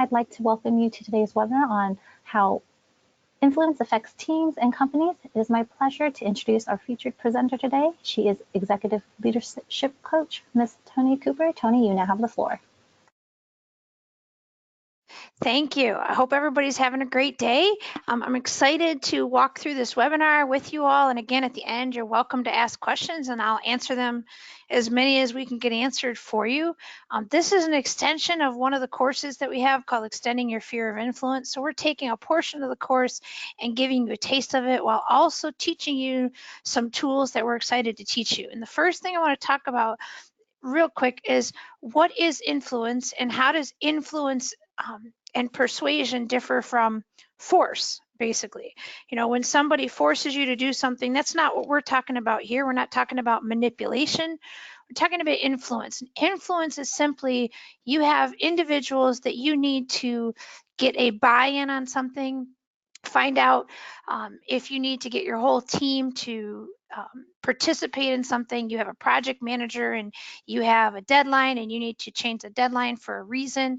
I'd like to welcome you to today's webinar on how influence affects teams and companies. It is my pleasure to introduce our featured presenter today. She is Executive Leadership Coach, Ms. Toni Cooper. Toni, you now have the floor. Thank you. I hope everybody's having a great day. I'm excited to walk through this webinar with you all. And again, at the end, you're welcome to ask questions and I'll answer them as many as we can get answered for you. This is an extension of one of the courses that we have called Extending Your Sphere of Influence. So we're taking a portion of the course and giving you a taste of it while also teaching you some tools that we're excited to teach you. And the first thing I want to talk about real quick is what is influence and how does influence and persuasion differ from force, basically. You know, when somebody forces you to do something, that's not what we're talking about here. We're not talking about manipulation. We're talking about influence. And influence is simply you have individuals that you need to get a buy-in on something, find out if you need to get your whole team to participate in something. You have a project manager and you have a deadline and you need to change the deadline for a reason.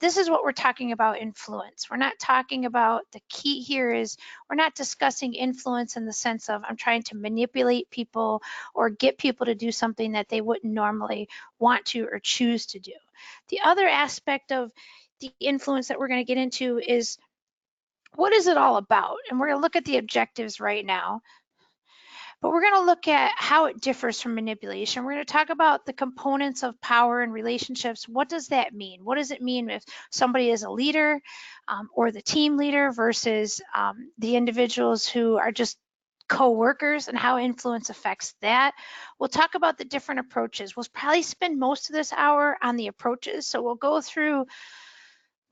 This is what we're talking about influence. We're not talking about, the key here is we're not discussing influence in the sense of I'm trying to manipulate people or get people to do something that they wouldn't normally want to or choose to do. The other aspect of the influence that we're going to get into is what is it all about? And we're going to look at the objectives right now, but we're going to look at how it differs from manipulation. We're going to talk about the components of power and relationships. What does that mean? What does it mean if somebody is a leader or the team leader versus the individuals who are just co-workers and how influence affects that? We'll talk about the different approaches. We'll probably spend most of this hour on the approaches. So we'll go through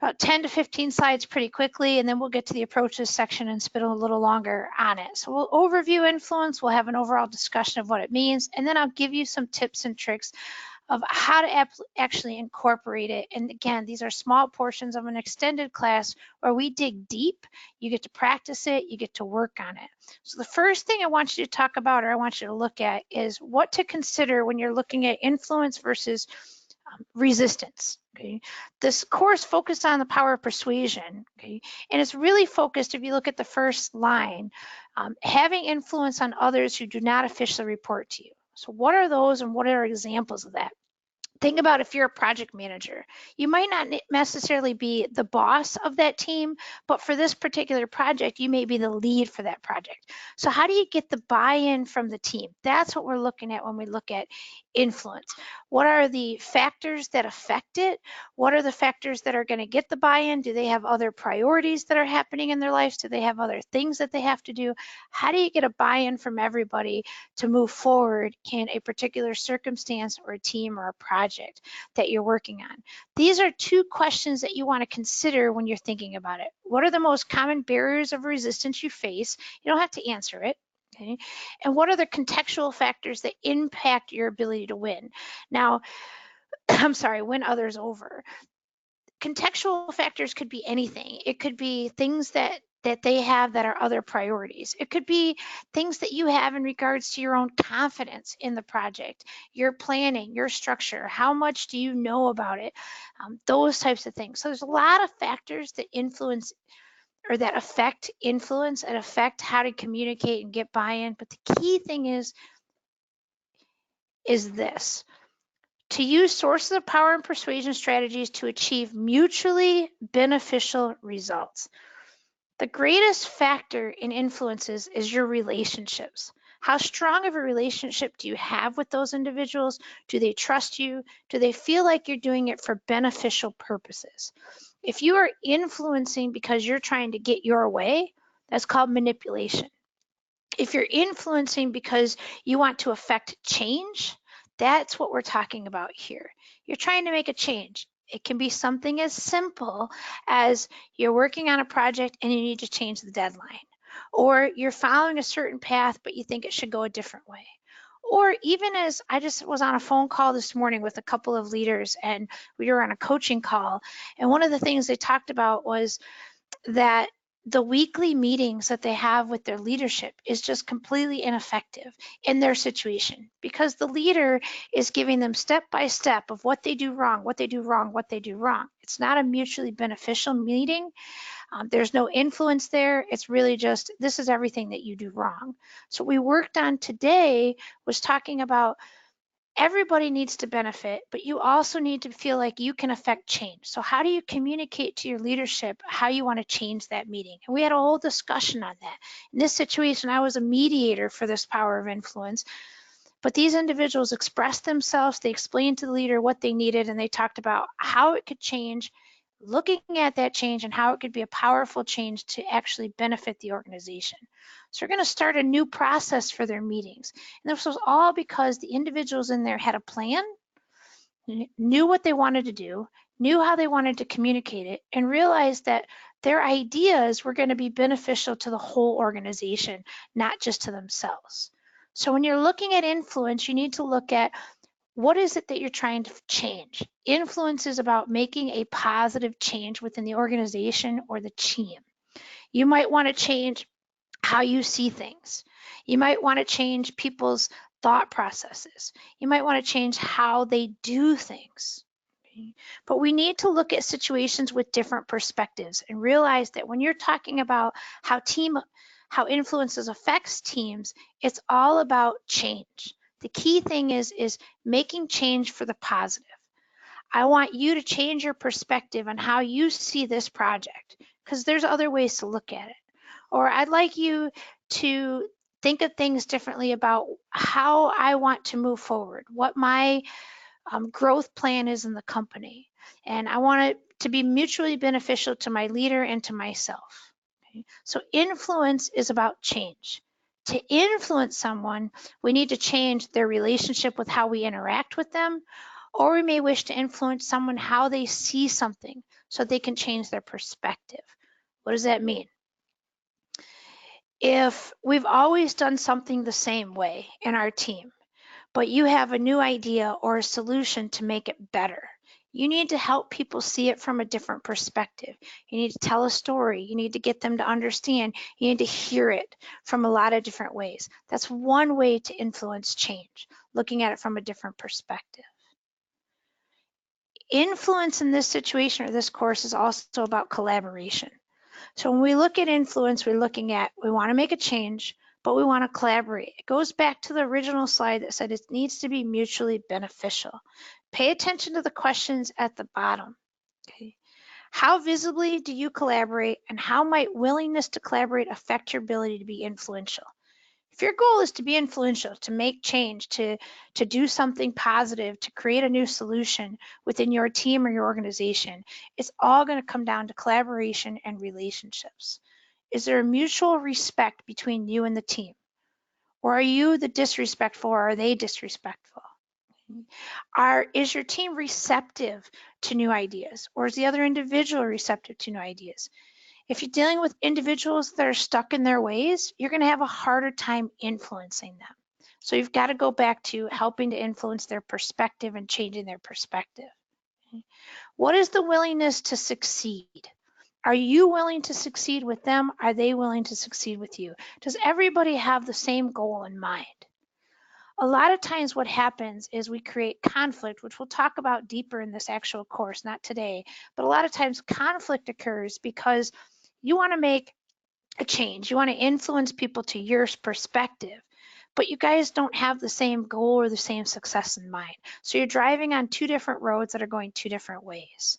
about 10 to 15 slides pretty quickly, and then we'll get to the approaches section and spend a little longer on it. So we'll overview influence, we'll have an overall discussion of what it means, and then I'll give you some tips and tricks of how to actually incorporate it. And again, these are small portions of an extended class where we dig deep. You get to practice it, you get to work on it. So the first thing I want you to talk about, or I want you to look at, is what to consider when you're looking at influence versus resistance. Okay, this course focused on the power of persuasion. Okay, and it's really focused, if you look at the first line, having influence on others who do not officially report to you. So what are those and what are examples of that? Think about if you're a project manager. You might not necessarily be the boss of that team, but for this particular project, you may be the lead for that project. So how do you get the buy-in from the team? That's what we're looking at when we look at influence. What are the factors that affect it? What are the factors that are going to get the buy-in? Do they have other priorities that are happening in their lives? Do they have other things that they have to do? How do you get a buy-in from everybody to move forward in a particular circumstance or a team or a project that you're working on? These are two questions that you want to consider when you're thinking about it. What are the most common barriers of resistance you face? You don't have to answer it. Okay. And what are the contextual factors that impact your ability to win? Now, I'm sorry, win others over. Contextual factors could be anything. It could be things that they have that are other priorities. It could be things that you have in regards to your own confidence in the project, your planning, your structure, how much do you know about it, those types of things. So there's a lot of factors that influence or that affect influence and affect how to communicate and get buy-in. But the key thing is this: to use sources of power and persuasion strategies to achieve mutually beneficial results. The greatest factor in influences is your relationships. How strong of a relationship do you have with those individuals? Do they trust you? Do they feel like you're doing it for beneficial purposes? If you are influencing because you're trying to get your way, that's called manipulation. If you're influencing because you want to affect change, that's what we're talking about here. You're trying to make a change. It can be something as simple as you're working on a project and you need to change the deadline, or you're following a certain path but you think it should go a different way. Or even as I just was on a phone call this morning with a couple of leaders and we were on a coaching call, and one of the things they talked about was that the weekly meetings that they have with their leadership is just completely ineffective in their situation, because the leader is giving them step by step of what they do wrong, what they do wrong, what they do wrong. It's not a mutually beneficial meeting. There's no influence there. It's really just, this is everything that you do wrong. So what we worked on today was talking about everybody needs to benefit, but you also need to feel like you can affect change. So how do you communicate to your leadership how you want to change that meeting? And we had a whole discussion on that. In this situation, I was a mediator for this power of influence, but these individuals expressed themselves, they explained to the leader what they needed, and they talked about how it could change, looking at that change and how it could be a powerful change to actually benefit the organization. So we're going to start a new process for their meetings. And this was all because the individuals in there had a plan, knew what they wanted to do, knew how they wanted to communicate it, and realized that their ideas were going to be beneficial to the whole organization, not just to themselves. So when you're looking at influence, you need to look at what is it that you're trying to change? Influence is about making a positive change within the organization or the team. You might want to change how you see things. You might want to change people's thought processes. You might want to change how they do things. Okay? But we need to look at situations with different perspectives and realize that when you're talking about how influences affects teams, it's all about change. The key thing is making change for the positive. I want you to change your perspective on how you see this project, because there's other ways to look at it. Or I'd like you to think of things differently about how I want to move forward, what my growth plan is in the company. And I want it to be mutually beneficial to my leader and to myself. Okay? So influence is about change. To influence someone, we need to change their relationship with how we interact with them, or we may wish to influence someone how they see something so they can change their perspective. What does that mean? If we've always done something the same way in our team, but you have a new idea or a solution to make it better, you need to help people see it from a different perspective. You need to tell a story. You need to get them to understand. You need to hear it from a lot of different ways. That's one way to influence change, looking at it from a different perspective. Influence in this situation or this course is also about collaboration. So when we look at influence, we're looking at, we want to make a change, but we want to collaborate. It goes back to the original slide that said it needs to be mutually beneficial. Pay attention to the questions at the bottom. Okay. How visibly do you collaborate, and how might willingness to collaborate affect your ability to be influential? If your goal is to be influential, to make change, to do something positive, to create a new solution within your team or your organization, it's all going to come down to collaboration and relationships. Is there a mutual respect between you and the team? Or are you the disrespectful, or are they disrespectful? Is your team receptive to new ideas, or is the other individual receptive to new ideas? If you're dealing with individuals that are stuck in their ways, you're going to have a harder time influencing them. So you've got to go back to helping to influence their perspective and changing their perspective. What is the willingness to succeed? Are you willing to succeed with them? Are they willing to succeed with you? Does everybody have the same goal in mind? A lot of times what happens is we create conflict, which we'll talk about deeper in this actual course, not today, but a lot of times conflict occurs because you want to make a change. You want to influence people to your perspective, but you guys don't have the same goal or the same success in mind. So you're driving on two different roads that are going two different ways.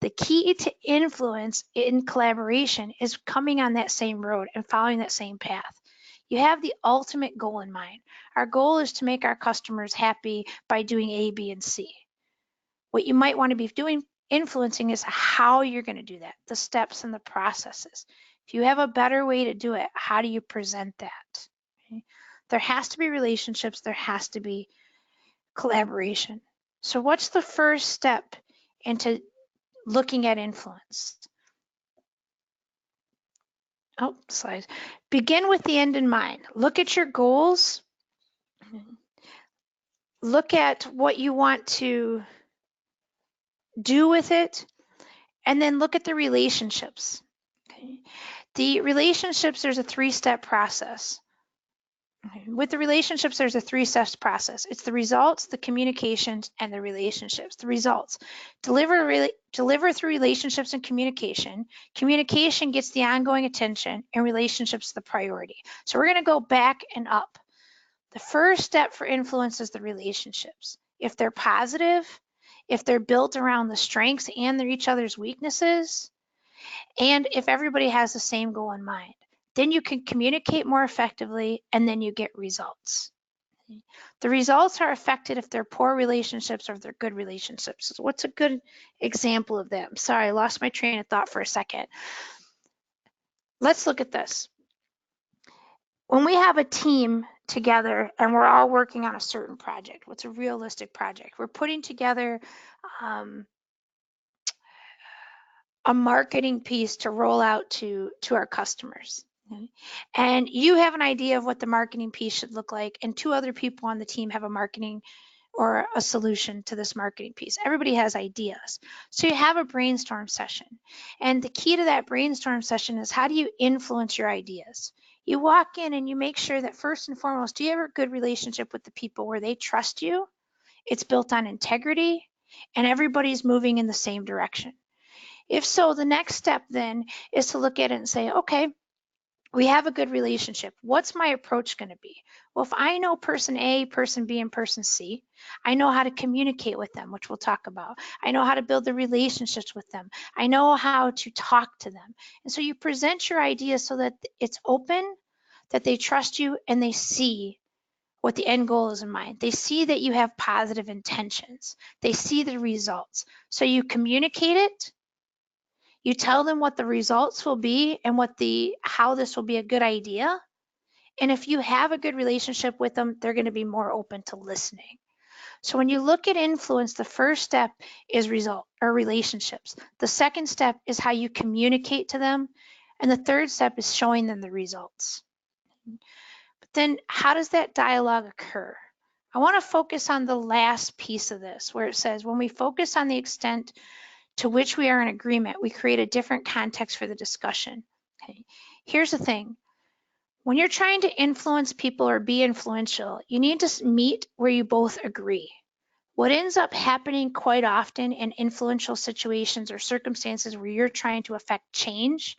The key to influence in collaboration is coming on that same road and following that same path. You have the ultimate goal in mind. Our goal is to make our customers happy by doing A, B, and C. What you might want to be doing, influencing, is how you're going to do that, the steps and the processes. If you have a better way to do it, how do you present that? Okay? There has to be relationships. There has to be collaboration. So what's the first step into looking at influence? Oh, slides. Begin with the end in mind. Look at your goals. Look at what you want to do with it, and then look at the relationships. Okay. The relationships, there's a 3-step process. Okay. With the relationships, there's a 3-step process. It's the results, the communications, and the relationships. The results. Deliver through relationships and communication. Communication gets the ongoing attention, and relationships the priority. So we're going to go back and up. The first step for influence is the relationships. If they're positive, if they're built around the strengths and each other's weaknesses, and if everybody has the same goal in mind, then you can communicate more effectively and then you get results. The results are affected if they're poor relationships or if they're good relationships. So what's a good example of that? I'm sorry, I lost my train of thought for a second. Let's look at this. When we have a team together and we're all working on a certain project, what's a realistic project? We're putting together a marketing piece to roll out to our customers. Okay? And you have an idea of what the marketing piece should look like, and 2 other people on the team have a marketing or a solution to this marketing piece. Everybody has ideas. So you have a brainstorm session. And the key to that brainstorm session is, how do you influence your ideas? You walk in and you make sure that first and foremost, do you have a good relationship with the people where they trust you? It's built on integrity and everybody's moving in the same direction. If so, the next step then is to look at it and say, okay, we have a good relationship. What's my approach going to be? Well, if I know person A, person B, and person C, I know how to communicate with them, which we'll talk about. I know how to build the relationships with them. I know how to talk to them. And so you present your ideas so that it's open, that they trust you, and they see what the end goal is in mind. They see that you have positive intentions. They see the results. So you communicate it. You tell them what the results will be and how this will be a good idea. And if you have a good relationship with them, they're going to be more open to listening. So when you look at influence, the first step is relationships. The second step is how you communicate to them. And the third step is showing them the results. But then how does that dialogue occur? I want to focus on the last piece of this, where it says, when we focus on the extent to which we are in agreement, we create a different context for the discussion. Okay. Here's the thing. When you're trying to influence people or be influential, you need to meet where you both agree. What ends up happening quite often in influential situations or circumstances where you're trying to affect change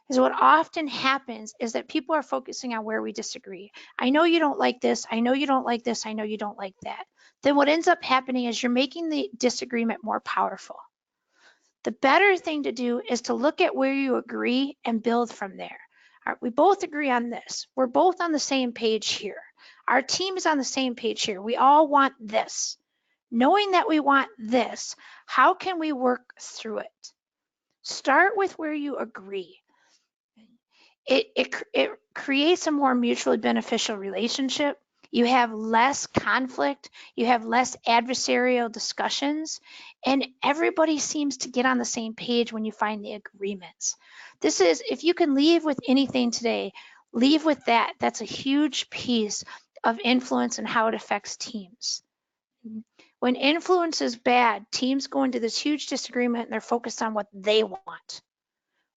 is, what often happens is that people are focusing on where we disagree. I know you don't like this. I know you don't like this. I know you don't like that. Then what ends up happening is you're making the disagreement more powerful. The better thing to do is to look at where you agree and build from there. All right, we both agree on this. We're both on the same page here. Our team is on the same page here. We all want this. Knowing that we want this, how can we work through it? Start with where you agree. It creates a more mutually beneficial relationship. You have less conflict, you have less adversarial discussions, and everybody seems to get on the same page when you find the agreements. This is, if you can leave with anything today, leave with that. That's a huge piece of influence and how it affects teams. When influence is bad, teams go into this huge disagreement and they're focused on what they want.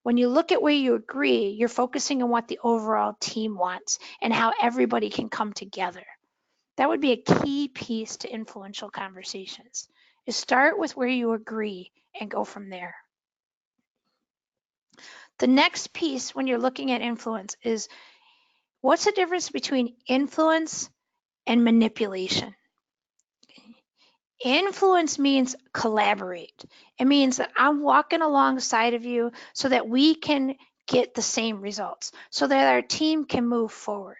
When you look at where you agree, you're focusing on what the overall team wants and how everybody can come together. That would be a key piece to influential conversations, is start with where you agree and go from there. The next piece when you're looking at influence is, what's the difference between influence and manipulation? Influence means collaborate. It means that I'm walking alongside of you so that we can get the same results, so that our team can move forward.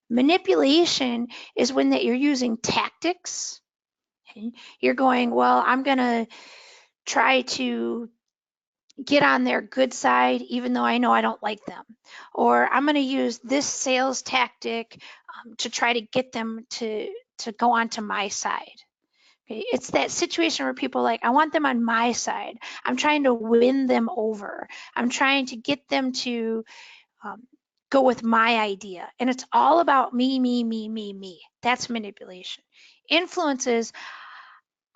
Manipulation is when that you're using tactics. You're going, well, I'm going to try to get on their good side, even though I know I don't like them. Or I'm going to use this sales tactic to try to get them to go onto my side. Okay? It's that situation where people are like, I want them on my side. I'm trying to win them over. I'm trying to get them to go with my idea. And it's all about me, me, me, me, me. That's manipulation. Influence is,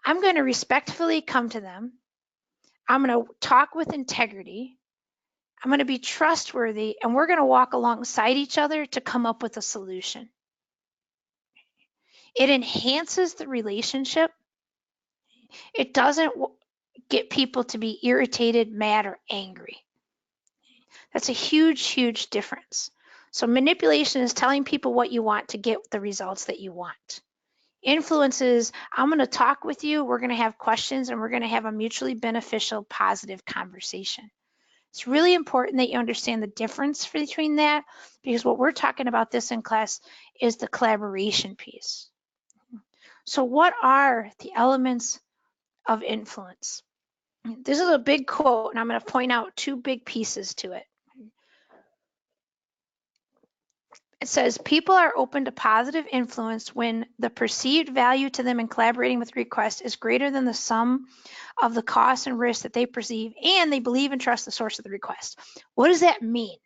I'm going to respectfully come to them. I'm going to talk with integrity. I'm going to be trustworthy, and we're going to walk alongside each other to come up with a solution. It enhances the relationship. It doesn't get people to be irritated, mad, or angry. That's a huge, huge difference. So manipulation is telling people what you want to get the results that you want. Influence is, I'm going to talk with you, we're going to have questions, and we're going to have a mutually beneficial, positive conversation. It's really important that you understand the difference between that, because what we're talking about this in class is the collaboration piece. So what are the elements of influence? This is a big quote, and I'm going to point out two big pieces to it. It says, people are open to positive influence when the perceived value to them in collaborating with requests is greater than the sum of the costs and risks that they perceive, and they believe and trust the source of the request. What does that mean?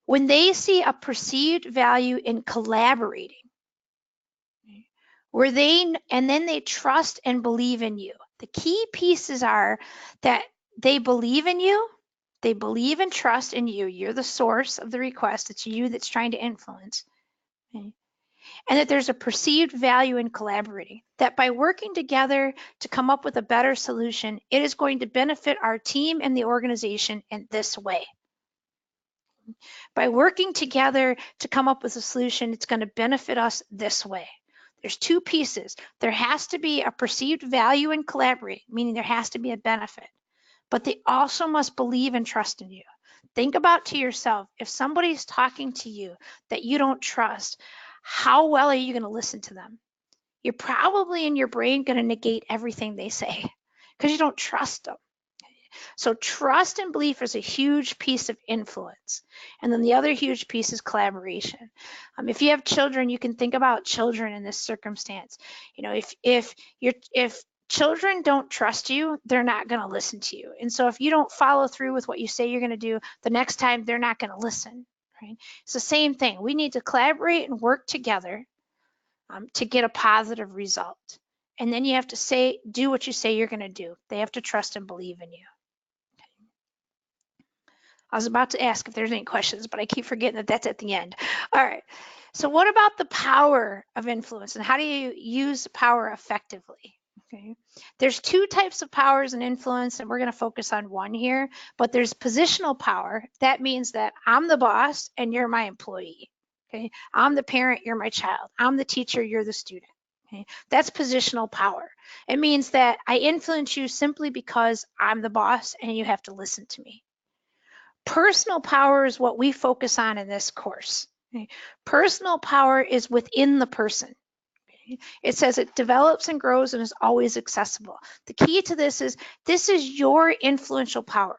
When they see a perceived value in collaborating, and then they trust and believe in you. The key pieces are that they believe in you, they believe and trust in you. You're the source of the request. It's you that's trying to influence. Okay? And that there's a perceived value in collaborating. That by working together to come up with a better solution, it is going to benefit our team and the organization in this way. By working together to come up with a solution, it's going to benefit us this way. There's two pieces. There has to be a perceived value in collaborating, meaning there has to be a benefit. But they also must believe and trust in you. Think about to yourself, if somebody's talking to you that you don't trust, how well are you going to listen to them? You're probably in your brain going to negate everything they say because you don't trust them. So trust and belief is a huge piece of influence. And then the other huge piece is collaboration. If you have children, you can think about children in this circumstance. You know, if children don't trust you, they're not going to listen to you. And so if you don't follow through with what you say you're going to do, the next time they're not going to listen. Right? It's the same thing. We need to collaborate and work together to get a positive result. And then you have to do what you say you're going to do. They have to trust and believe in you. I was about to ask if there's any questions, but I keep forgetting that that's at the end. All right. So what about the power of influence, and how do you use power effectively? Okay. There's two types of powers and influence, and we're going to focus on one here, but there's positional power. That means that I'm the boss and you're my employee. Okay. I'm the parent, you're my child. I'm the teacher, you're the student. Okay. That's positional power. It means that I influence you simply because I'm the boss and you have to listen to me. Personal power is what we focus on in this course. Okay. Personal power is within the person. Okay. It says it develops and grows and is always accessible. The key to this is your influential power.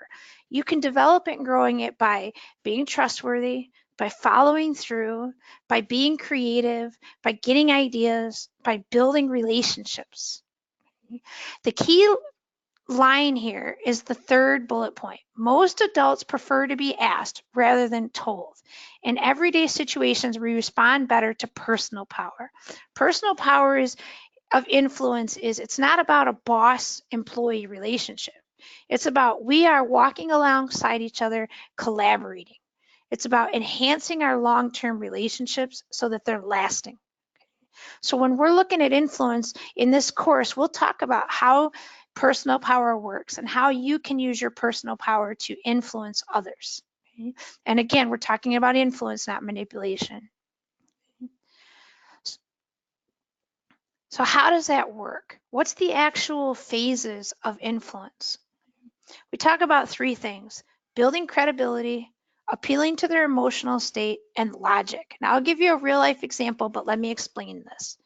You can develop it and growing it by being trustworthy, by following through, by being creative, by getting ideas, by building relationships. Okay. The key line here is the third bullet point. Most adults prefer to be asked rather than told. In everyday situations, we respond better to personal power. Personal power of influence it's not about a boss-employee relationship. It's about we are walking alongside each other, collaborating. It's about enhancing our long-term relationships so that they're lasting. So when we're looking at influence in this course, we'll talk about how personal power works and how you can use your personal power to influence others. Okay? And again, we're talking about influence, not manipulation. So how does that work? What's the actual phases of influence? We talk about three things: building credibility, appealing to their emotional state, and logic. Now I'll give you a real life example, but let me explain this.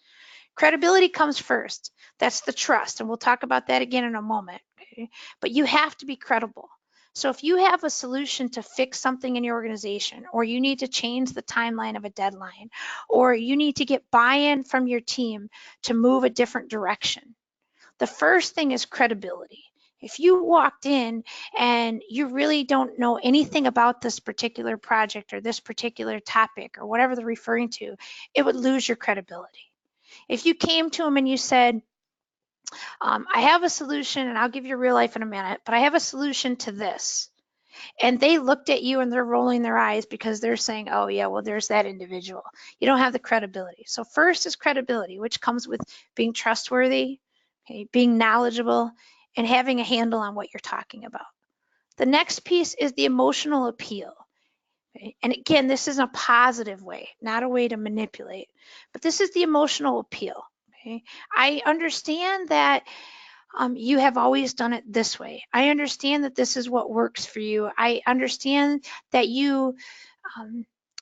Credibility comes first. That's the trust, and we'll talk about that again in a moment. Okay? But you have to be credible. So if you have a solution to fix something in your organization, or you need to change the timeline of a deadline, or you need to get buy-in from your team to move a different direction, the first thing is credibility. If you walked in and you really don't know anything about this particular project or this particular topic or whatever they're referring to, it would lose your credibility. If you came to them and you said, I have a solution, and I'll give you real life in a minute, but I have a solution to this. And they looked at you and they're rolling their eyes because they're saying, oh yeah, well, there's that individual. You don't have the credibility. So first is credibility, which comes with being trustworthy, okay, being knowledgeable, and having a handle on what you're talking about. The next piece is the emotional appeal. Okay? And again, this is a positive way, not a way to manipulate, but this is the emotional appeal. Okay? I understand that you have always done it this way. I understand that this is what works for you. I understand that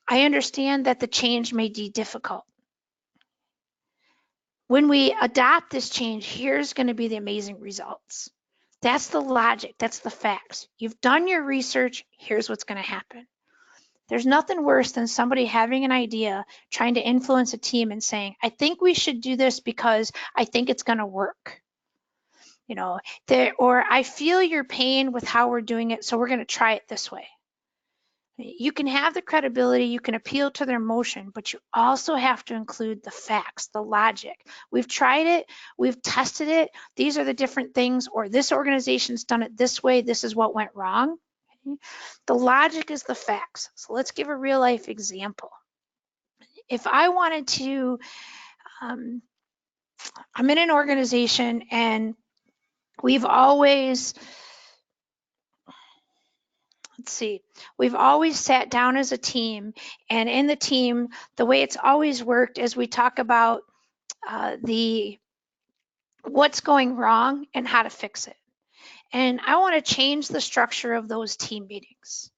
I understand that the change may be difficult. When we adopt this change, here's going to be the amazing results. That's the logic. That's the facts. You've done your research. Here's what's going to happen. There's nothing worse than somebody having an idea, trying to influence a team and saying, I think we should do this because I think it's going to work. You know, or I feel your pain with how we're doing it, so we're going to try it this way. You can have the credibility, you can appeal to their emotion, but you also have to include the facts, the logic. We've tried it, we've tested it, these are the different things, or this organization's done it this way, this is what went wrong. The logic is the facts. So let's give a real life example. If I wanted to, I'm in an organization and we've always, we've always sat down as a team, and in the team, the way it's always worked is we talk about the what's going wrong and how to fix it. And I want to change the structure of those team meetings.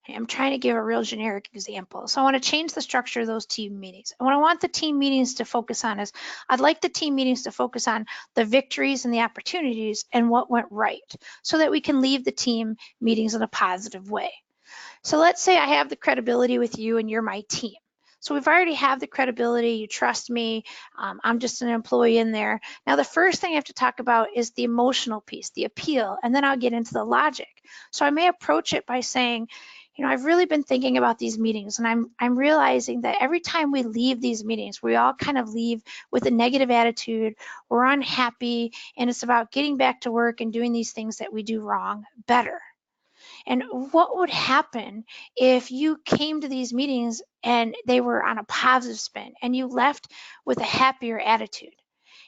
I'm trying to give a real generic example. So I want to change the structure of those team meetings. And what I want the team meetings to focus on is, I'd like the team meetings to focus on the victories and the opportunities and what went right, so that we can leave the team meetings in a positive way. So let's say I have the credibility with you and you're my team. So we've already have the credibility, you trust me, I'm just an employee in there. Now the first thing I have to talk about is the emotional piece, the appeal, and then I'll get into the logic. So I may approach it by saying, you know, I've really been thinking about these meetings, and I'm realizing that every time we leave these meetings, we all kind of leave with a negative attitude, we're unhappy, and it's about getting back to work and doing these things that we do wrong better. And what would happen if you came to these meetings and they were on a positive spin and you left with a happier attitude?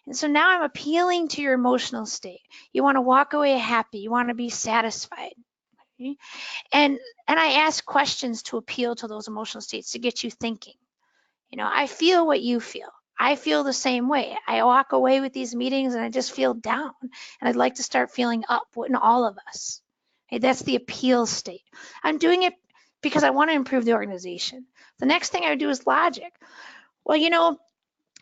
And so now I'm appealing to your emotional state. You want to walk away happy. You want to be satisfied. Okay? And I ask questions to appeal to those emotional states to get you thinking. You know, I feel what you feel. I feel the same way. I walk away with these meetings and I just feel down. And I'd like to start feeling up, wouldn't all of us? Okay, that's the appeal state. I'm doing it because I want to improve the organization. The next thing I would do is logic. Well, you know,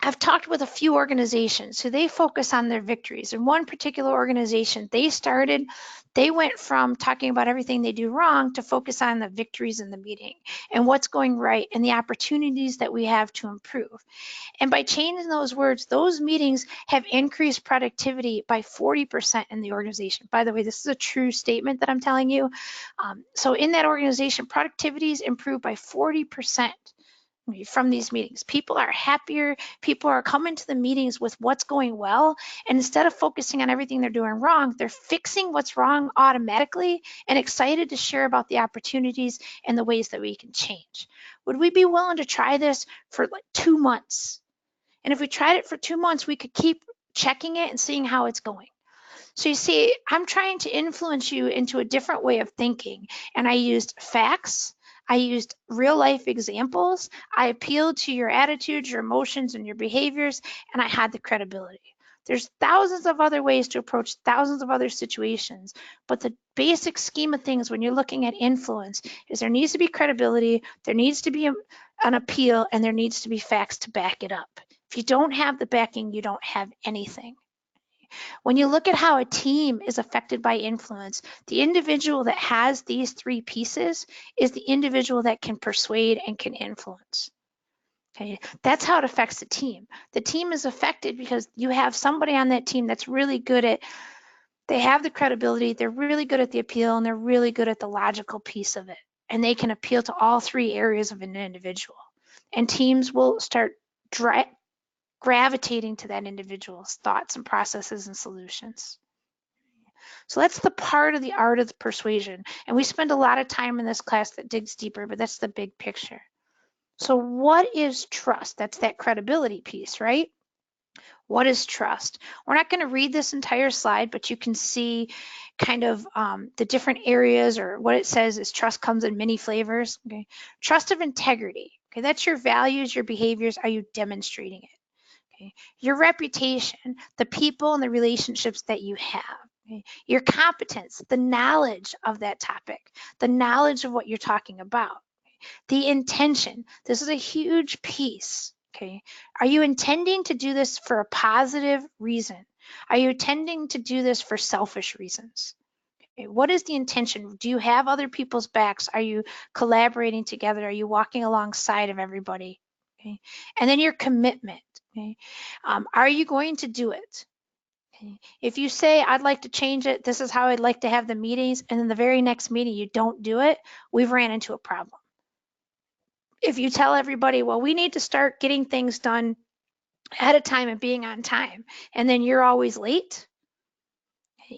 I've talked with a few organizations who they focus on their victories. In one particular organization, they went from talking about everything they do wrong to focus on the victories in the meeting and what's going right and the opportunities that we have to improve. And by changing those words, those meetings have increased productivity by 40% in the organization. By the way, this is a true statement that I'm telling you. So in that organization, productivity is improved by 40% from these meetings. People are happier. People are coming to the meetings with what's going well. And instead of focusing on everything they're doing wrong, they're fixing what's wrong automatically and excited to share about the opportunities and the ways that we can change. Would we be willing to try this for like 2 months? And if we tried it for 2 months, we could keep checking it and seeing how it's going. So you see, I'm trying to influence you into a different way of thinking. And I used facts. I used real life examples. I appealed to your attitudes, your emotions, and your behaviors, and I had the credibility. There's thousands of other ways to approach thousands of other situations, but the basic scheme of things when you're looking at influence is there needs to be credibility, there needs to be an appeal, and there needs to be facts to back it up. If you don't have the backing, you don't have anything. When you look at how a team is affected by influence, the individual that has these 3 pieces is the individual that can persuade and can influence. Okay, that's how it affects the team. The team is affected because you have somebody on that team that's really good at, they have the credibility, they're really good at the appeal, and they're really good at the logical piece of it. And they can appeal to all 3 areas of an individual. And teams will start gravitating to that individual's thoughts and processes and solutions. So that's the part of the art of the persuasion. And we spend a lot of time in this class that digs deeper, but that's the big picture. So what is trust? That's that credibility piece, right? What is trust? We're not going to read this entire slide, but you can see kind of the different areas, or what it says is trust comes in many flavors. Okay, trust of integrity. Okay, that's your values, your behaviors. Are you demonstrating it? Okay, your reputation, the people and the relationships that you have. Okay? Your competence, the knowledge of that topic, the knowledge of what you're talking about. The intention. This is a huge piece. Okay. Are you intending to do this for a positive reason? Are you intending to do this for selfish reasons? Okay. What is the intention? Do you have other people's backs? Are you collaborating together? Are you walking alongside of everybody? Okay. And then your commitment. Okay. Are you going to do it? Okay. If you say, I'd like to change it, this is how I'd like to have the meetings, and then the very next meeting you don't do it, we've ran into a problem. If you tell everybody, well, we need to start getting things done ahead of time and being on time, and then you're always late,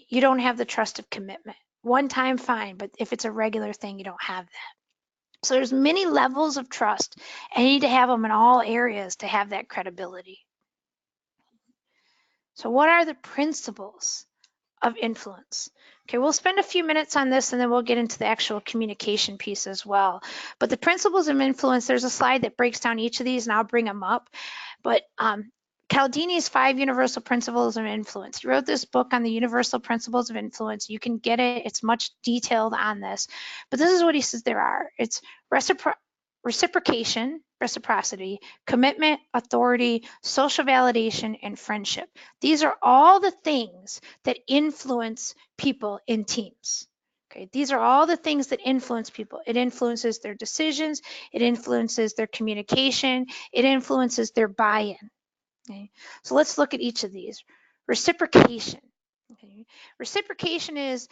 you don't have the trust of commitment. One time, fine, but if it's a regular thing, you don't have that. So there's many levels of trust, and you need to have them in all areas to have that credibility. So what are the principles of influence? Okay, we'll spend a few minutes on this and then we'll get into the actual communication piece as well. But the principles of influence, there's a slide that breaks down each of these and I'll bring them up. But Cialdini's 5 Universal Principles of Influence. He wrote this book on the Universal Principles of Influence. You can get it. It's much detailed on this. But this is what he says there are. It's reciprocation, reciprocity, commitment, authority, social validation, and friendship. These are all the things that influence people in teams. Okay, these are all the things that influence people. It influences their decisions, it influences their communication, it influences their buy-in. Okay, so let's look at each of these. Reciprocation. Okay. Reciprocation is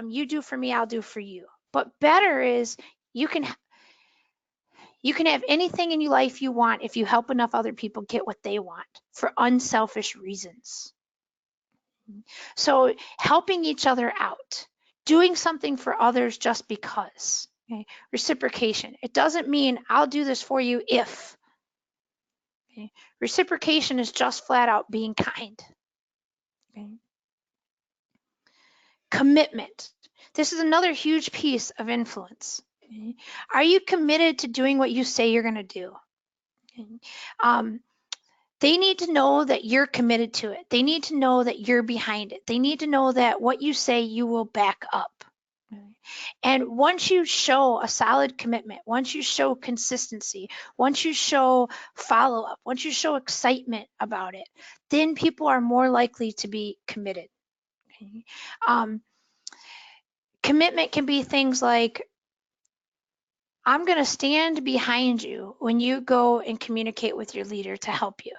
you do for me, I'll do for you. But better is you can have anything in your life you want if you help enough other people get what they want for unselfish reasons. So helping each other out, doing something for others just because. Okay? Reciprocation. It doesn't mean I'll do this for you if. Okay? Reciprocation is just flat out being kind. Okay? Commitment. This is another huge piece of influence. Okay? Are you committed to doing what you say you're going to do? Okay? They need to know that you're committed to it. They need to know that you're behind it. They need to know that what you say you will back up. And once you show a solid commitment, once you show consistency, once you show follow-up, once you show excitement about it, then people are more likely to be committed. Okay? Commitment can be things like, I'm going to stand behind you when you go and communicate with your leader to help you.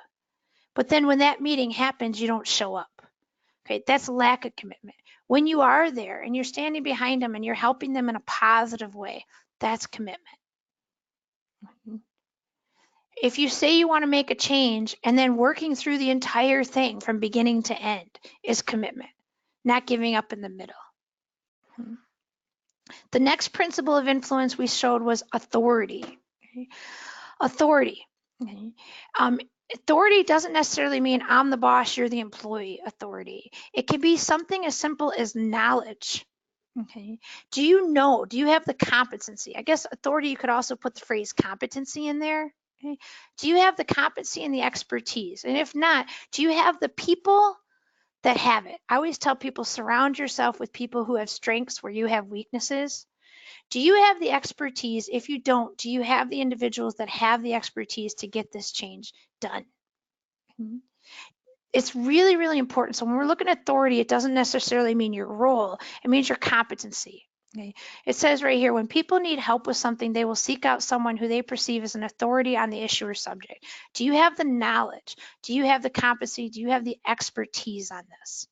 But then when that meeting happens, you don't show up. Okay, that's lack of commitment. When you are there and you're standing behind them and you're helping them in a positive way, that's commitment. If you say you want to make a change and then working through the entire thing from beginning to end is commitment, not giving up in the middle. The next principle of influence we showed was authority. Okay? Authority. Okay? Authority doesn't necessarily mean I'm the boss, you're the employee authority. It can be something as simple as knowledge. Okay. Do you have the competency? I guess authority, you could also put the phrase competency in there. Okay. Do you have the competency and the expertise? And if not, do you have the people that have it? I always tell people, surround yourself with people who have strengths where you have weaknesses. Do you have the expertise? If you don't, do you have the individuals that have the expertise to get this change done? It's really, really important. So when we're looking at authority, it doesn't necessarily mean your role. It means your competency. Okay? It says right here, when people need help with something, they will seek out someone who they perceive as an authority on the issue or subject. Do you have the knowledge? Do you have the competency? Do you have the expertise on this?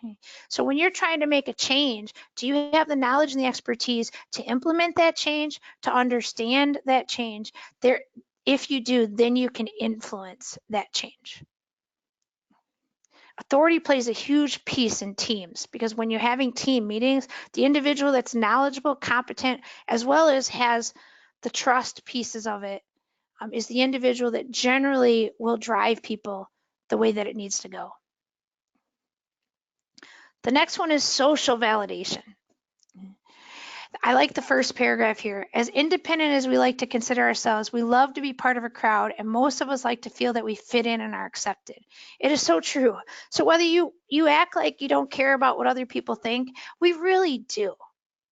Okay. So when you're trying to make a change, do you have the knowledge and the expertise to implement that change, to understand that change? If you do, then you can influence that change. Authority plays a huge piece in teams because when you're having team meetings, the individual that's knowledgeable, competent, as well as has the trust pieces of it, is the individual that generally will drive people the way that it needs to go. The next one is social validation. I like the first paragraph here. As independent as we like to consider ourselves, we love to be part of a crowd, and most of us like to feel that we fit in and are accepted. It is so true. So whether you act like you don't care about what other people think, we really do.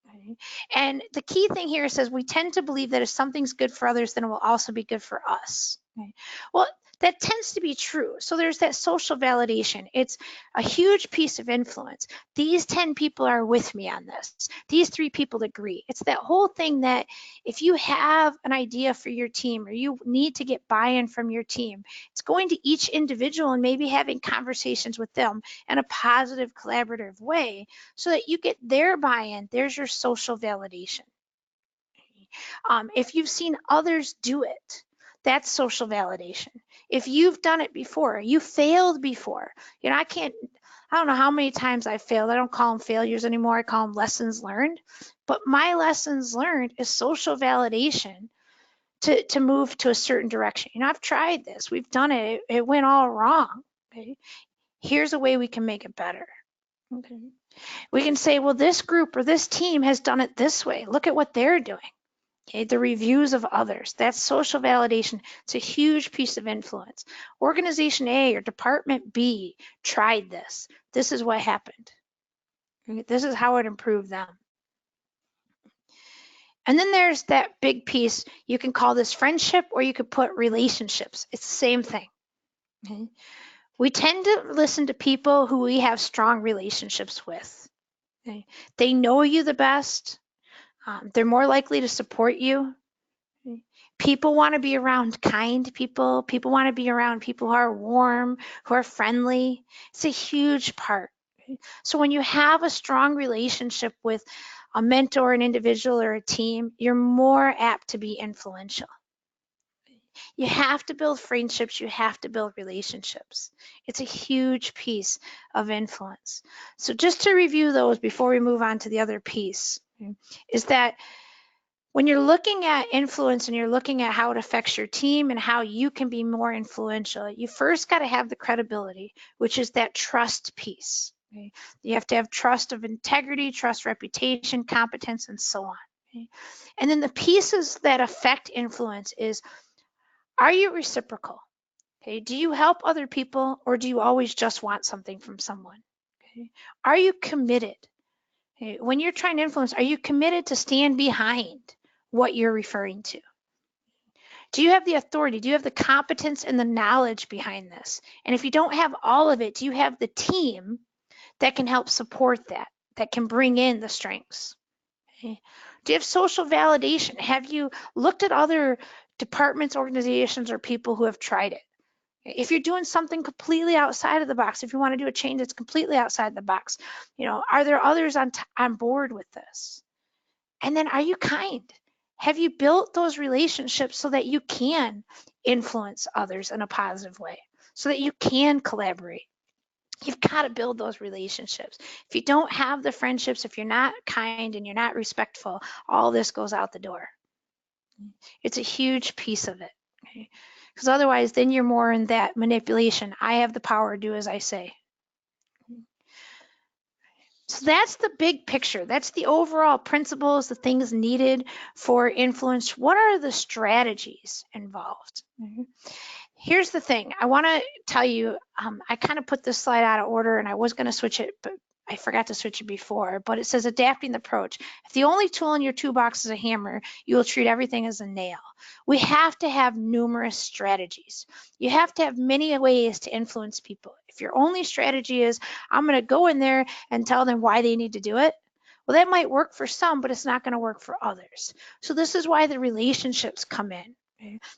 Okay? And the key thing here says we tend to believe that if something's good for others, then it will also be good for us. Okay? Well, that tends to be true. So there's that social validation. It's a huge piece of influence. These 10 people are with me on this. These 3 people agree. It's that whole thing that if you have an idea for your team or you need to get buy-in from your team, it's going to each individual and maybe having conversations with them in a positive, collaborative way so that you get their buy-in. There's your social validation. If you've seen others do it, that's social validation. If you've done it before, you failed before. You know, I don't know how many times I failed. I don't call them failures anymore. I call them lessons learned. But my lessons learned is social validation to move to a certain direction. You know, I've tried this. We've done it. It went all wrong. Okay? Here's a way we can make it better. Okay? We can say, well, this group or this team has done it this way. Look at what they're doing. Okay, the reviews of others, that's social validation. It's a huge piece of influence. Organization A or Department B tried this. This is what happened. Okay, this is how it improved them. And then there's that big piece. You can call this friendship or you could put relationships. It's the same thing. Okay? We tend to listen to people who we have strong relationships with. Okay? They know you the best. They're more likely to support you. People want to be around kind people. People want to be around people who are warm, who are friendly. It's a huge part. So when you have a strong relationship with a mentor, an individual, or a team, you're more apt to be influential. You have to build friendships. You have to build relationships. It's a huge piece of influence. So just to review those before we move on to the other piece, is that when you're looking at influence and you're looking at how it affects your team and how you can be more influential, you first got to have the credibility, which is that trust piece. Okay? You have to have trust of integrity, trust, reputation, competence, and so on. Okay? And then the pieces that affect influence is, are you reciprocal? Okay? Do you help other people or do you always just want something from someone? Okay? Are you committed? Okay? When you're trying to influence, are you committed to stand behind what you're referring to? Do you have the authority? Do you have the competence and the knowledge behind this? And if you don't have all of it, do you have the team that can help support that can bring in the strengths? Okay. Do you have social validation? Have you looked at other departments, organizations, or people who have tried it? If you're doing something completely outside of the box, if you want to do a change that's completely outside the box, are there others on board with this? And then are you kind? Have you built those relationships so that you can influence others in a positive way, so that you can collaborate? You've got to build those relationships. If you don't have the friendships, if you're not kind and you're not respectful, all this goes out the door. It's a huge piece of it. Okay? Because otherwise, then you're more in that manipulation. I have the power, do as I say. So that's the big picture. That's the overall principles, the things needed for influence. What are the strategies involved? Here's the thing. I want to tell you, I kind of put this slide out of order and I was going to switch it, but I forgot to switch it before, but it says adapting the approach. If the only tool in your toolbox is a hammer, you will treat everything as a nail. We have to have numerous strategies. You have to have many ways to influence people. If your only strategy is, I'm going to go in there and tell them why they need to do it, well, that might work for some, but it's not going to work for others. So this is why the relationships come in.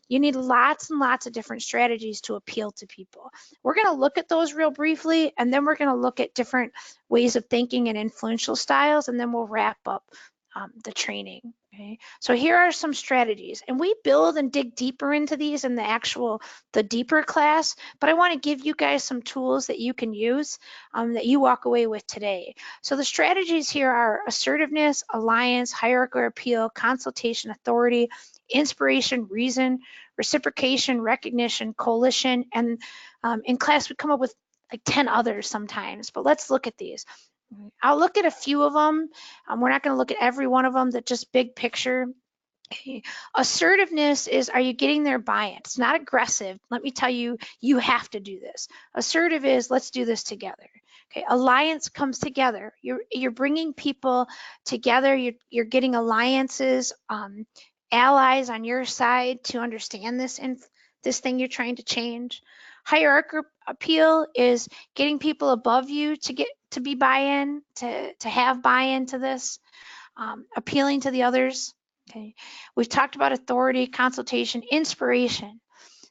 You need lots and lots of different strategies to appeal to people. We're going to look at those real briefly, and then we're going to look at different ways of thinking and influential styles, and then we'll wrap up the training. Okay, so here are some strategies, and we build and dig deeper into these in the deeper class, but I want to give you guys some tools that you can use that you walk away with today. So the strategies here are assertiveness, alliance, hierarchical appeal, consultation, authority, inspiration, reason, reciprocation, recognition, coalition, and in class we come up with like 10 others sometimes, but let's look at these. I'll look at a few of them. We're not going to look at every one of them, that just big picture. Okay. Assertiveness is, are you getting their buy-in? It's not aggressive. Let me tell you, you have to do this. Assertive is, let's do this together. Okay. Alliance comes together. You're bringing people together. You're getting alliances, allies on your side to understand this thing you're trying to change. Hierarchical appeal is getting people above you to be buy-in, to have buy-in to this, appealing to the others. Okay, we've talked about authority, consultation, inspiration.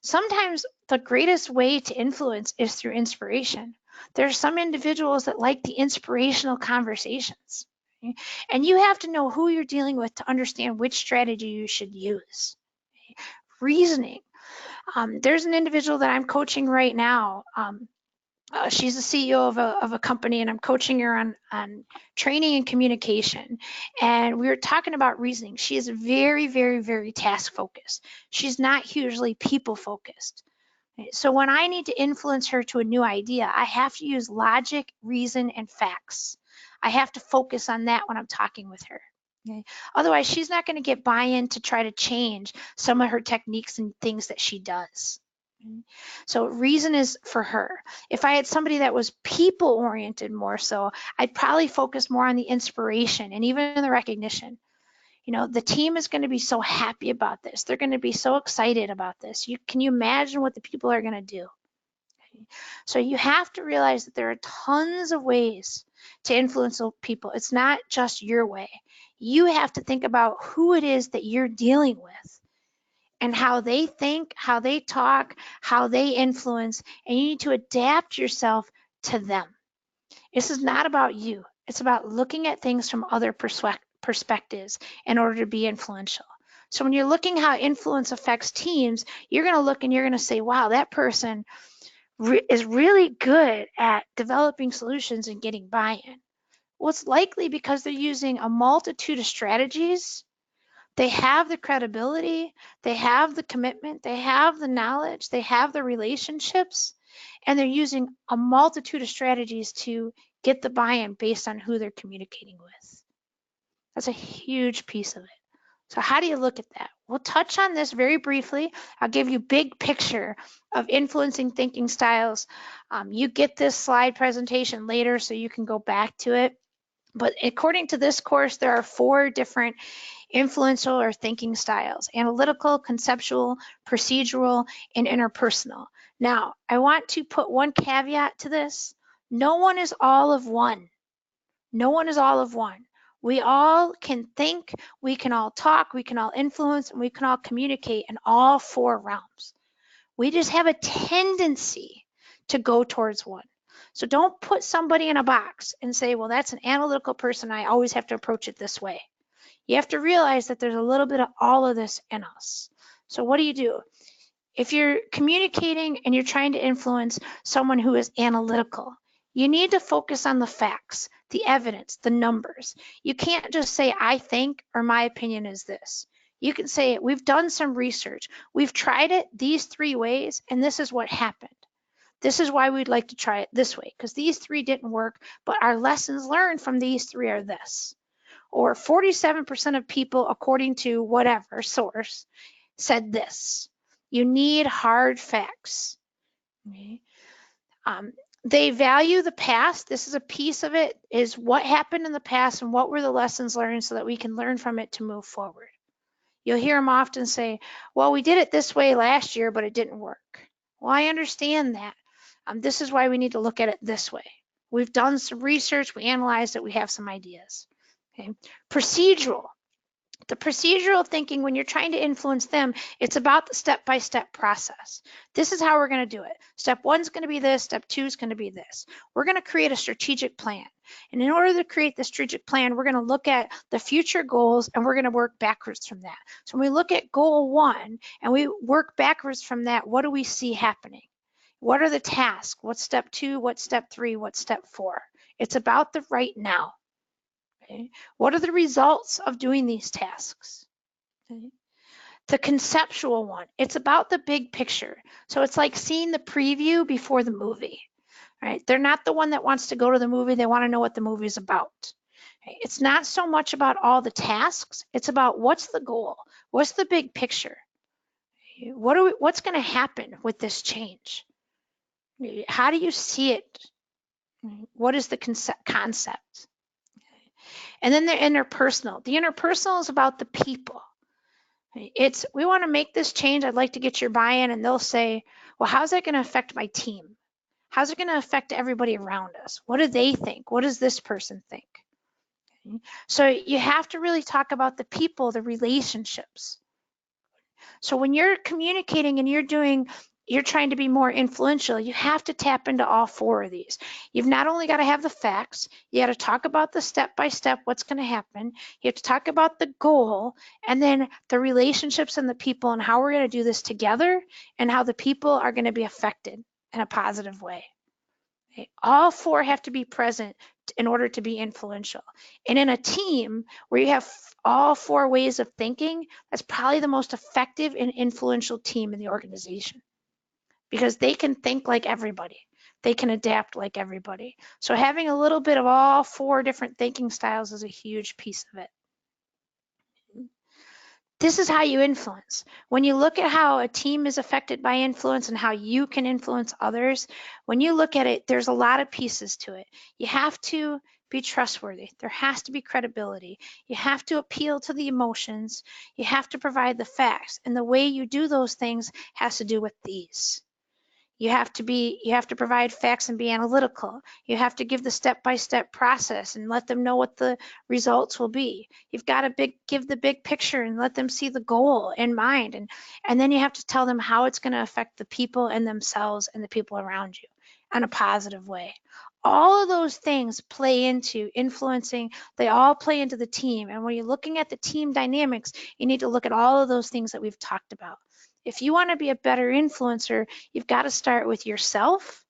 Sometimes the greatest way to influence is through inspiration. There are some individuals that like the inspirational conversations. Okay? And you have to know who you're dealing with to understand which strategy you should use. Okay? Reasoning. There's an individual that I'm coaching right now. She's the CEO of a company, and I'm coaching her on training and communication. And we were talking about reasoning. She is very, very, very task focused. She's not hugely people focused. So when I need to influence her to a new idea, I have to use logic, reason, and facts. I have to focus on that when I'm talking with her. Okay? Otherwise, she's not going to get buy-in to try to change some of her techniques and things that she does. So reason is for her. If I had somebody that was people oriented more so, I'd probably focus more on the inspiration and even the recognition. You know, the team is going to be so happy about this. They're going to be so excited about this. Can you imagine what the people are going to do? So you have to realize that there are tons of ways to influence people. It's not just your way. You have to think about who it is that you're dealing with and how they think, how they talk, how they influence, and you need to adapt yourself to them. This is not about you. It's about looking at things from other perspectives in order to be influential. So when you're looking how influence affects teams, you're going to look and you're going to say, wow, that person is really good at developing solutions and getting buy-in. Well, it's likely because they're using a multitude of strategies. They have the credibility, they have the commitment, they have the knowledge, they have the relationships, and they're using a multitude of strategies to get the buy-in based on who they're communicating with. That's a huge piece of it. So how do you look at that? We'll touch on this very briefly. I'll give you big picture of influencing thinking styles. You get this slide presentation later so you can go back to it. But according to this course, there are 4 different influential or thinking styles: analytical, conceptual, procedural, and interpersonal. Now, I want to put one caveat to this. No one is all of one. No one is all of one. We all can think, we can all talk, we can all influence, and we can all communicate in all 4 realms. We just have a tendency to go towards one. So don't put somebody in a box and say, well, that's an analytical person, I always have to approach it this way. You have to realize that there's a little bit of all of this in us. So what do? If you're communicating and you're trying to influence someone who is analytical, you need to focus on the facts, the evidence, the numbers. You can't just say, I think, or my opinion is this. You can say, we've done some research. We've tried it these 3 ways, and this is what happened. This is why we'd like to try it this way, because these 3 didn't work, but our lessons learned from these 3 are this. Or 47% of people, according to whatever source, said this. You need hard facts. Okay. They value the past. This is a piece of it, is what happened in the past and what were the lessons learned so that we can learn from it to move forward. You'll hear them often say, well, we did it this way last year, but it didn't work. Well, I understand that. This is why we need to look at it this way. We've done some research, we analyzed it, we have some ideas. Okay. Procedural. The procedural thinking, when you're trying to influence them, it's about the step-by-step process. This is how we're going to do it. Step 1 is going to be this. Step 2 is going to be this. We're going to create a strategic plan. And in order to create the strategic plan, we're going to look at the future goals and we're going to work backwards from that. So when we look at goal 1 and we work backwards from that, what do we see happening? What are the tasks? What's step 2? What's step 3? What's step 4? It's about the right now. Okay. What are the results of doing these tasks? Okay. The conceptual one, it's about the big picture. So it's like seeing the preview before the movie, right? They're not the one that wants to go to the movie. They want to know what the movie is about. Okay. It's not so much about all the tasks. It's about what's the goal? What's the big picture? Okay. What's going to happen with this change? Okay. How do you see it? Okay. What is the concept? And then the interpersonal. The interpersonal is about the people. It's, we want to make this change. I'd like to get your buy-in. And they'll say, well, how's that going to affect my team? How's it going to affect everybody around us? What do they think? What does this person think? Okay. So you have to really talk about the people, the relationships. So when you're communicating and you're trying to be more influential, you have to tap into all 4 of these. You've not only got to have the facts, you got to talk about the step-by-step, what's going to happen. You have to talk about the goal and then the relationships and the people and how we're going to do this together and how the people are going to be affected in a positive way. Okay. All 4 have to be present in order to be influential. And in a team where you have all 4 ways of thinking, that's probably the most effective and influential team in the organization because they can think like everybody. They can adapt like everybody. So having a little bit of all 4 different thinking styles is a huge piece of it. This is how you influence. When you look at how a team is affected by influence and how you can influence others, when you look at it, there's a lot of pieces to it. You have to be trustworthy. There has to be credibility. You have to appeal to the emotions. You have to provide the facts. And the way you do those things has to do with these. You have to provide facts and be analytical. You have to give the step-by-step process and let them know what the results will be. You've got to give the big picture and let them see the goal in mind. And then you have to tell them how it's going to affect the people and themselves and the people around you in a positive way. All of those things play into influencing. They all play into the team. And when you're looking at the team dynamics, you need to look at all of those things that we've talked about. If you want to be a better influencer, you've got to start with yourself.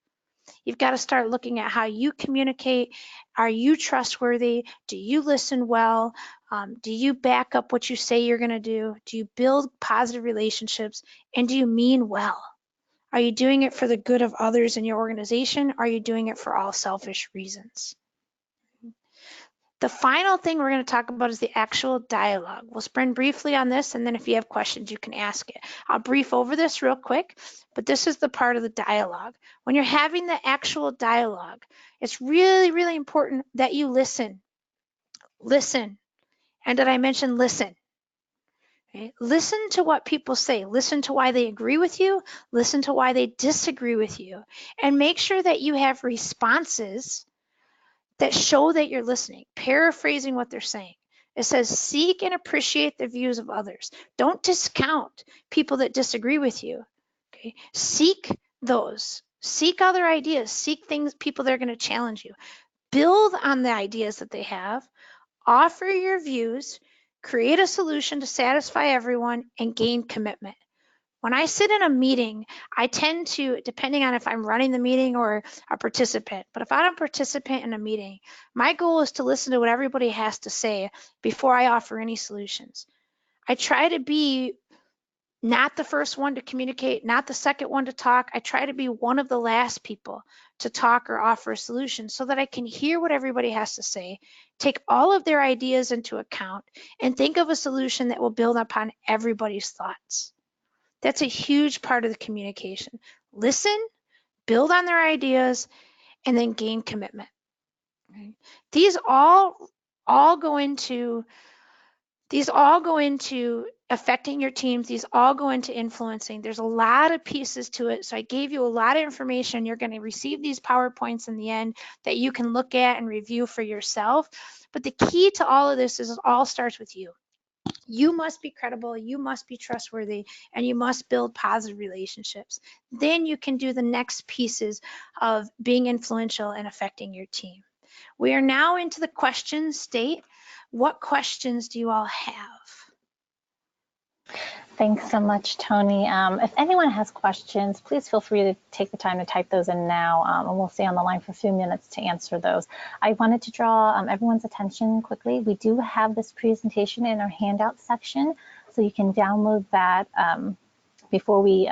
You've got to start looking at how you communicate. Are you trustworthy? Do you listen well? Do you back up what you say you're going to do? Do you build positive relationships? And do you mean well? Are you doing it for the good of others in your organization? Are you doing it for all selfish reasons? The final thing we're going to talk about is the actual dialogue. We'll sprint briefly on this, and then if you have questions, you can ask it. I'll brief over this real quick, but this is the part of the dialogue. When you're having the actual dialogue, it's really, really important that you listen. Listen. And did I mention listen? Okay. Listen to what people say. Listen to why they agree with you. Listen to why they disagree with you. And make sure that you have responses that show that you're listening, paraphrasing what they're saying. It says, seek and appreciate the views of others. Don't discount people that disagree with you. Okay? Seek those. Seek other ideas. Seek people that are going to challenge you. Build on the ideas that they have. Offer your views. Create a solution to satisfy everyone and gain commitment. When I sit in a meeting, I tend to, depending on if I'm running the meeting or a participant, but if I'm a participant in a meeting, my goal is to listen to what everybody has to say before I offer any solutions. I try to be not the first one to communicate, not the second one to talk. I try to be one of the last people to talk or offer a solution so that I can hear what everybody has to say, take all of their ideas into account, and think of a solution that will build upon everybody's thoughts. That's a huge part of the communication. Listen, build on their ideas, and then gain commitment. Okay. These all go into affecting your teams. These all go into influencing. There's a lot of pieces to it. So I gave you a lot of information. You're going to receive these PowerPoints in the end that you can look at and review for yourself. But the key to all of this is it all starts with you. You must be credible, you must be trustworthy, and you must build positive relationships. Then you can do the next pieces of being influential and affecting your team. We are now into the question state. What questions do you all have? Thanks so much, Tony. If anyone has questions, please feel free to take the time to type those in now, and we'll stay on the line for a few minutes to answer those. I wanted to draw everyone's attention quickly. We do have this presentation in our handout section, so you can download that before we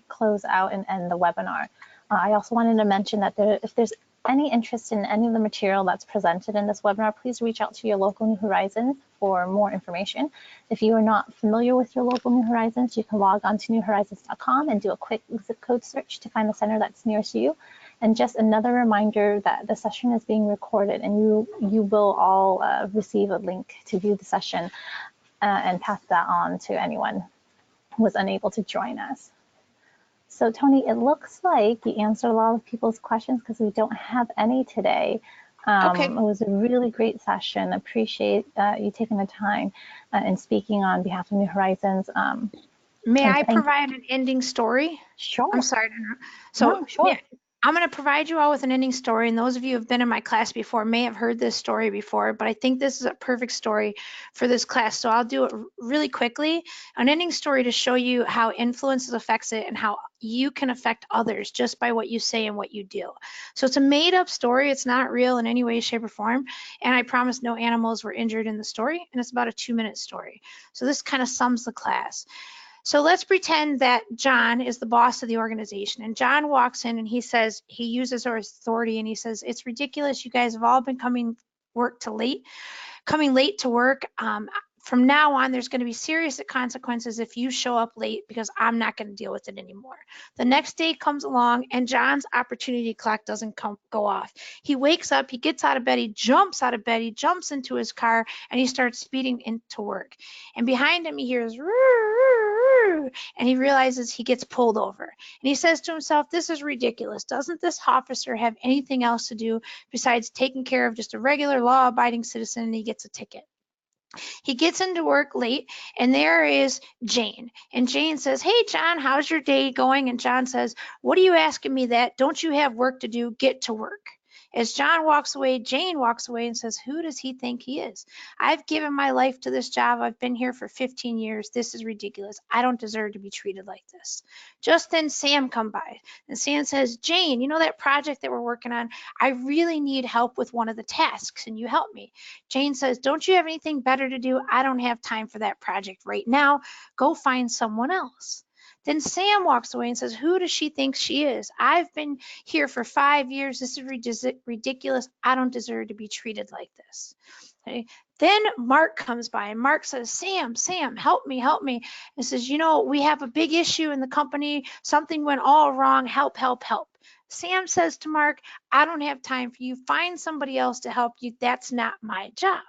close out and end the webinar. I also wanted to mention that if there's any interest in any of the material that's presented in this webinar, please reach out to your local New Horizons for more information. If you are not familiar with your local New Horizons, you can log on to newhorizons.com and do a quick zip code search to find the center that's nearest you. And just another reminder that the session is being recorded, and you will all receive a link to view the session and pass that on to anyone who was unable to join us. So Tony, it looks like you answered a lot of people's questions because we don't have any today. Okay. It was a really great session. Appreciate you taking the time and speaking on behalf of New Horizons. May I provide an ending story? Sure. I'm sorry to interrupt. So no, sure. Yeah, I'm going to provide you all with an ending story, and those of you who have been in my class before may have heard this story before, but I think this is a perfect story for this class, so I'll do it really quickly. An ending story to show you how influence affects it and how you can affect others just by what you say and what you do. So it's a made-up story. It's not real in any way, shape, or form, and I promise no animals were injured in the story, and it's about a 2-minute story. So this kind of sums the class. So let's pretend that John is the boss of the organization, and John walks in and he says, he uses our authority and he says, it's ridiculous. You guys have all been coming late to work. From now on, there's going to be serious consequences if you show up late, because I'm not going to deal with it anymore. The next day comes along and John's opportunity clock doesn't go off. He wakes up, he gets out of bed, he jumps out of bed, he jumps into his car, and he starts speeding into work. And behind him, he hears, and he realizes he gets pulled over. And he says to himself, this is ridiculous. Doesn't this officer have anything else to do besides taking care of just a regular law-abiding citizen? And he gets a ticket. He gets into work late, and there is Jane. And Jane says, hey, John, how's your day going? And John says, what are you asking me that? Don't you have work to do? Get to work. As John walks away, Jane walks away and says, who does he think he is? I've given my life to this job. I've been here for 15 years. This is ridiculous. I don't deserve to be treated like this. Just then Sam comes by, and Sam says, Jane, you know that project that we're working on? I really need help with one of the tasks. Can you help me? Jane says, don't you have anything better to do? I don't have time for that project right now. Go find someone else. Then Sam walks away and says, who does she think she is? I've been here for 5 years. This is ridiculous. I don't deserve to be treated like this. Okay. Then Mark comes by and Mark says, Sam, help me. And says, you know, we have a big issue in the company. Something went all wrong. Help. Sam says to Mark, I don't have time for you. Find somebody else to help you. That's not my job.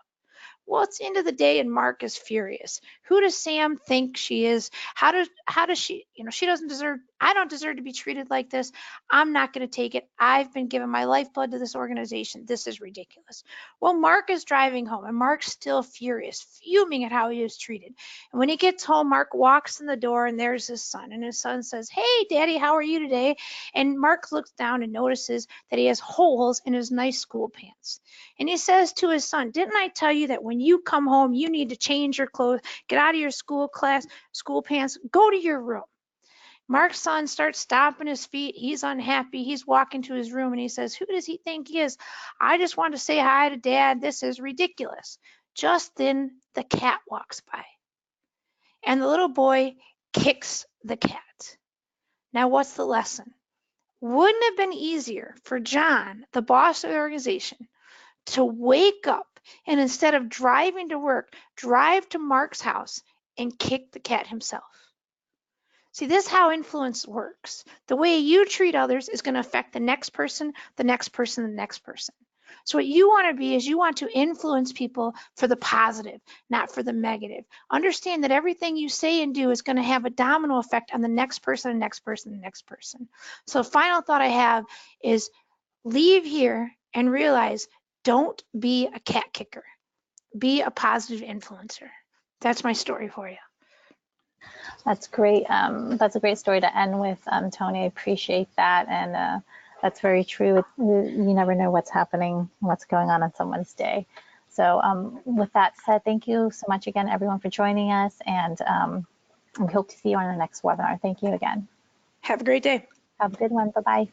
Well, it's the end of the day and Mark is furious. Who does Sam think she is? How does she, she doesn't deserve, I don't deserve to be treated like this. I'm not going to take it. I've been giving my lifeblood to this organization. This is ridiculous. Well, Mark is driving home and Mark's still furious, fuming at how he was treated. And when he gets home, Mark walks in the door and there's his son. And his son says, hey, Daddy, how are you today? And Mark looks down and notices that he has holes in his nice school pants. And he says to his son, didn't I tell you that when you come home, you need to change your clothes, get out of your school pants, go to your room. Mark's son starts stomping his feet. He's unhappy. He's walking to his room and he says, who does he think he is? I just want to say hi to Dad. This is ridiculous. Just then the cat walks by and the little boy kicks the cat. Now what's the lesson? Wouldn't it have been easier for John, the boss of the organization, to wake up and instead of driving to work, drive to Mark's house and kick the cat himself? See, this is how influence works. The way you treat others is going to affect the next person, the next person, the next person. So what you want to be is you want to influence people for the positive, not for the negative. Understand that everything you say and do is going to have a domino effect on the next person, the next person, the next person. So final thought I have is leave here and realize, don't be a cat kicker. Be a positive influencer. That's my story for you. That's great. That's a great story to end with, Tony. I appreciate that. And that's very true. You never know what's happening, what's going on someone's day. So with that said, thank you so much again, everyone, for joining us. And we hope to see you on the next webinar. Thank you again. Have a great day. Have a good one. Bye-bye.